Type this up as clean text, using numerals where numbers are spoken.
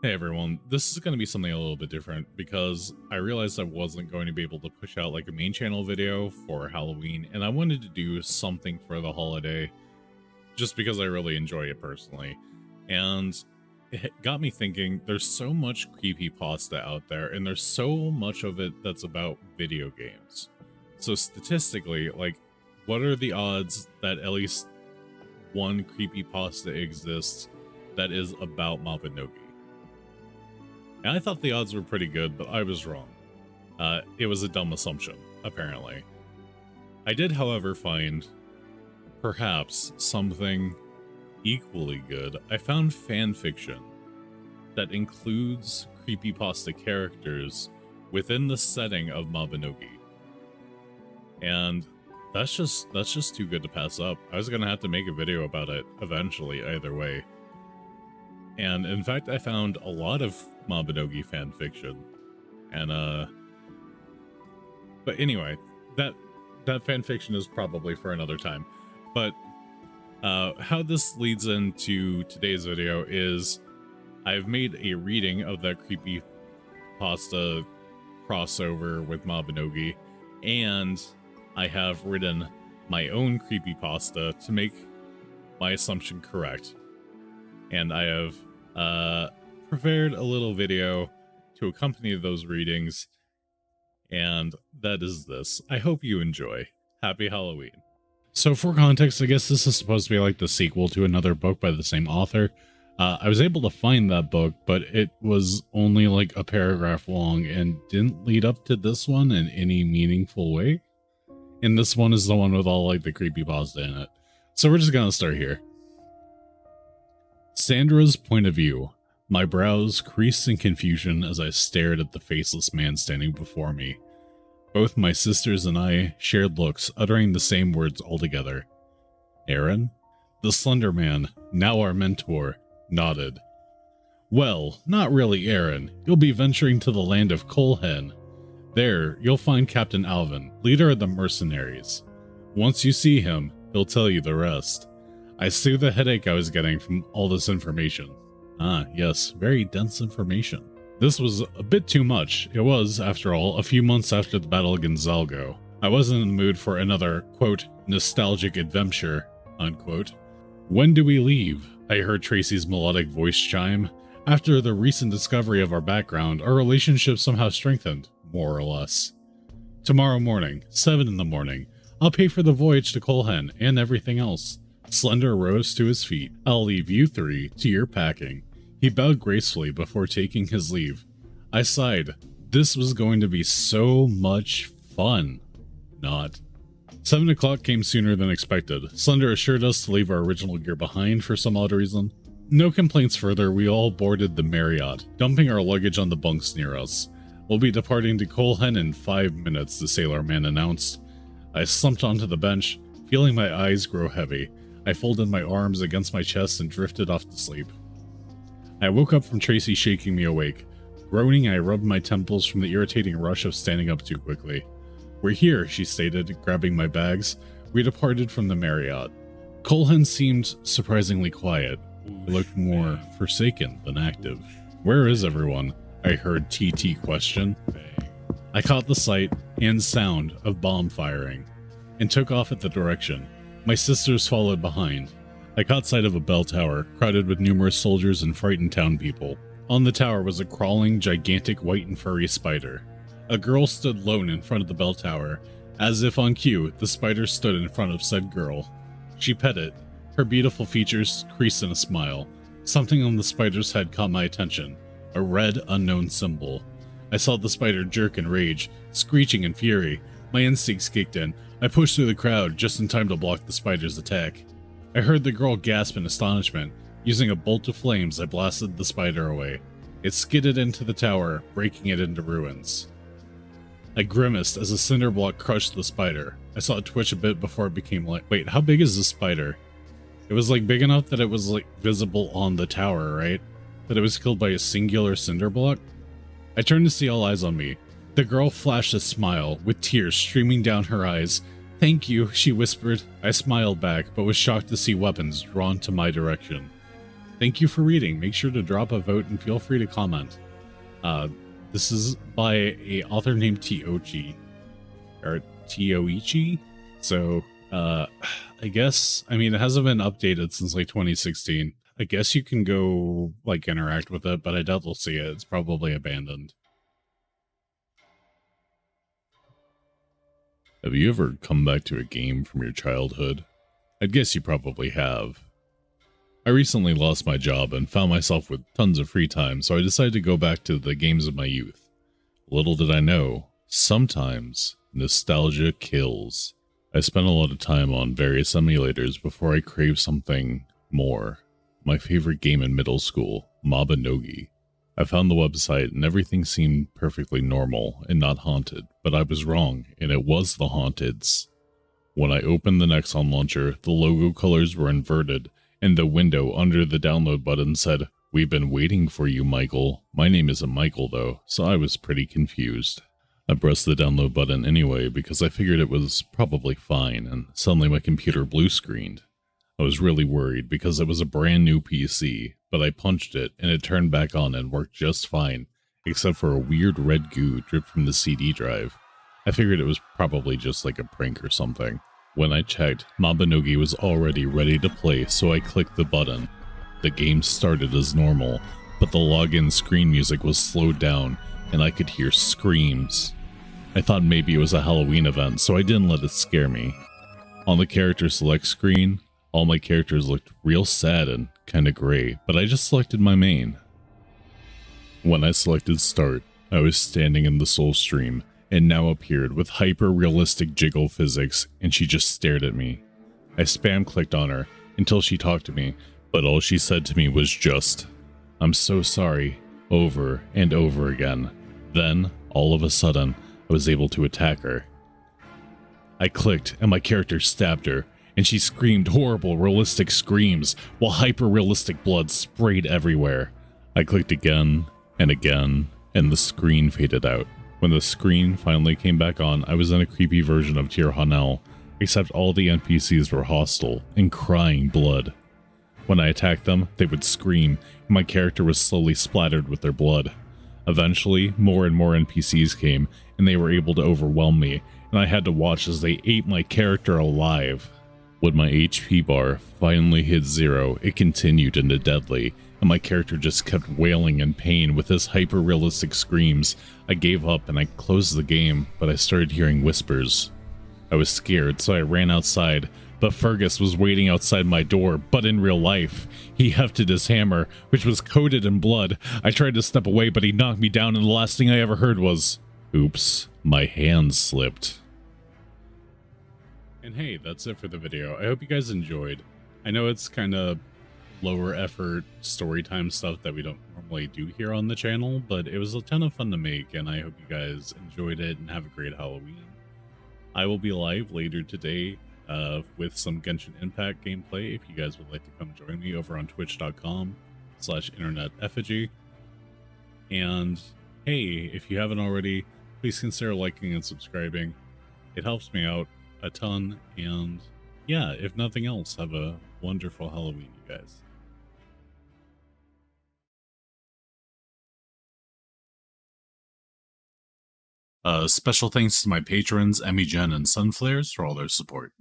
Hey everyone, this is going to be something a little bit different because I realized I wasn't going to be able to push out like a main channel video for Halloween, and I wanted to do something for the holiday just because I really enjoy it personally. And it got me thinking, there's so much creepypasta out there, and there's so much of it that's about video games. So statistically, like, what are the odds that at least one creepypasta exists that is about Mabinogi? And I thought the odds were pretty good, but I was wrong. It was a dumb assumption, apparently. I did, however, find perhaps something equally good. I found fanfiction that includes creepypasta characters within the setting of Mabinogi. And that's just too good to pass up. I was gonna have to make a video about it eventually, either way. And in fact, I found a lot of Mabinogi fanfiction. And but anyway, that fanfiction is probably for another time. But how this leads into today's video is I've made a reading of that creepypasta crossover with Mabinogi, and I have written my own creepypasta to make my assumption correct. And I have prepared a little video to accompany those readings, and that is this. I hope you enjoy. Happy Halloween. So for context, I guess this is supposed to be like the sequel to another book by the same author. I was able to find that book, but it was only like a paragraph long and didn't lead up to this one in any meaningful way. And this one is the one with all like the creepypasta in it. So we're just gonna start here. Sandra's point of view. My brows creased in confusion as I stared at the faceless man standing before me. Both my sisters and I shared looks, uttering the same words altogether. Aaron? The slender man, now our mentor, nodded. Well, not really Aaron. You'll be venturing to the land of Colhen. There, you'll find Captain Alvin, leader of the mercenaries. Once you see him, he'll tell you the rest. I soothed the headache I was getting from all this information. Ah, yes, very dense information. This was a bit too much. It was, after all, a few months after the Battle of Gonzalgo. I wasn't in the mood for another, quote, nostalgic adventure, unquote. When do we leave? I heard Tracy's melodic voice chime. After the recent discovery of our background, our relationship somehow strengthened, more or less. Tomorrow morning, 7 in the morning. I'll pay for the voyage to Colhen and everything else. Slender rose to his feet. I'll leave you three to your packing. He bowed gracefully before taking his leave. I sighed. This was going to be so much fun. Not. 7 o'clock came sooner than expected. Slender assured us to leave our original gear behind for some odd reason. No complaints further, we all boarded the Marriott, dumping our luggage on the bunks near us. We'll be departing to Colhen in 5 minutes, the sailor man announced. I slumped onto the bench, feeling my eyes grow heavy. I folded my arms against my chest and drifted off to sleep. I woke up from Tracy shaking me awake. Groaning, I rubbed my temples from the irritating rush of standing up too quickly. We're here, she stated, grabbing my bags. We departed from the Marriott. Colhen seemed surprisingly quiet. It looked more forsaken than active. Where is everyone? I heard TT question. I caught the sight and sound of bomb firing and took off at the direction. My sisters followed behind. I caught sight of a bell tower, crowded with numerous soldiers and frightened town people. On the tower was a crawling, gigantic white and furry spider. A girl stood lone in front of the bell tower. As if on cue, the spider stood in front of said girl. She pet it. Her beautiful features creased in a smile. Something on the spider's head caught my attention. A red, unknown symbol. I saw the spider jerk in rage, screeching in fury. My instincts kicked in. I pushed through the crowd just in time to block the spider's attack. I heard the girl gasp in astonishment. Using a bolt of flames, I blasted the spider away. It skidded into the tower, breaking it into ruins. I grimaced as a cinder block crushed the spider. I saw it twitch a bit before it became light. Wait, how big is this spider? It was like big enough that it was like visible on the tower, right? That it was killed by a singular cinder block? I turned to see all eyes on me. The girl flashed a smile, with tears streaming down her eyes. Thank you, she whispered. I smiled back, but was shocked to see weapons drawn to my direction. thank you for reading. Make sure to drop a vote and feel free to comment. This is by a author named Tiochi, or Tioichi. So, I guess, I mean, it hasn't been updated since like 2016. I guess you can go like interact with it, but I doubt they'll see it. It's probably abandoned. Have you ever come back to a game from your childhood? I'd guess you probably have. I recently lost my job and found myself with tons of free time, so I decided to go back to the games of my youth. Little did I know, sometimes nostalgia kills. I spent a lot of time on various emulators before I craved something more. My favorite game in middle school, Mabinogi. I found the website and everything seemed perfectly normal and not haunted, but I was wrong, and it was the haunteds. When I opened the Nexon launcher, the logo colors were inverted, and the window under the download button said, "We've been waiting for you, Michael." My name isn't Michael though, so I was pretty confused. I pressed the download button anyway because I figured it was probably fine, and suddenly my computer blue screened. I was really worried because it was a brand new PC, but I punched it and it turned back on and worked just fine, except for a weird red goo dripped from the CD drive. I figured it was probably just like a prank or something. When I checked, Mabinogi was already ready to play, so I clicked the button. The game started as normal, but the login screen music was slowed down and I could hear screams. I thought maybe it was a Halloween event, so I didn't let it scare me. On the character select screen, all my characters looked real sad and kinda gray, but I just selected my main. When I selected start, I was standing in the soul stream, and now appeared with hyper-realistic jiggle physics, and she just stared at me. I spam clicked on her until she talked to me, but all she said to me was just, "I'm so sorry," over and over again. Then, all of a sudden, I was able to attack her. I clicked and my character stabbed her, and she screamed horrible realistic screams while hyper-realistic blood sprayed everywhere. I clicked again and again, and the screen faded out. When the screen finally came back on, I was in a creepy version of Tir Hanel, except all the NPCs were hostile and crying blood. When I attacked them, they would scream, and my character was slowly splattered with their blood. Eventually, more and more NPCs came, and they were able to overwhelm me, and I had to watch as they ate my character alive. When my HP bar finally hit 0, it continued into deadly, and my character just kept wailing in pain with his hyper-realistic screams. I gave up and I closed the game, but I started hearing whispers. I was scared, so I ran outside, but Fergus was waiting outside my door, but in real life. He hefted his hammer, which was coated in blood. I tried to step away, but he knocked me down, and the last thing I ever heard was, "Oops, my hand slipped." And hey, that's it for the video. I hope you guys enjoyed. I know it's kind of lower effort story time stuff that we don't normally do here on the channel, but it was a ton of fun to make, and I hope you guys enjoyed it and have a great Halloween. I will be live later today with some Genshin Impact gameplay if you guys would like to come join me over on twitch.com/interneteffigy. And hey, if you haven't already, please consider liking and subscribing. It helps me out a ton, and yeah, if nothing else, have a wonderful Halloween, you guys. Special thanks to my patrons, Emmy Jen and Sunflares, for all their support.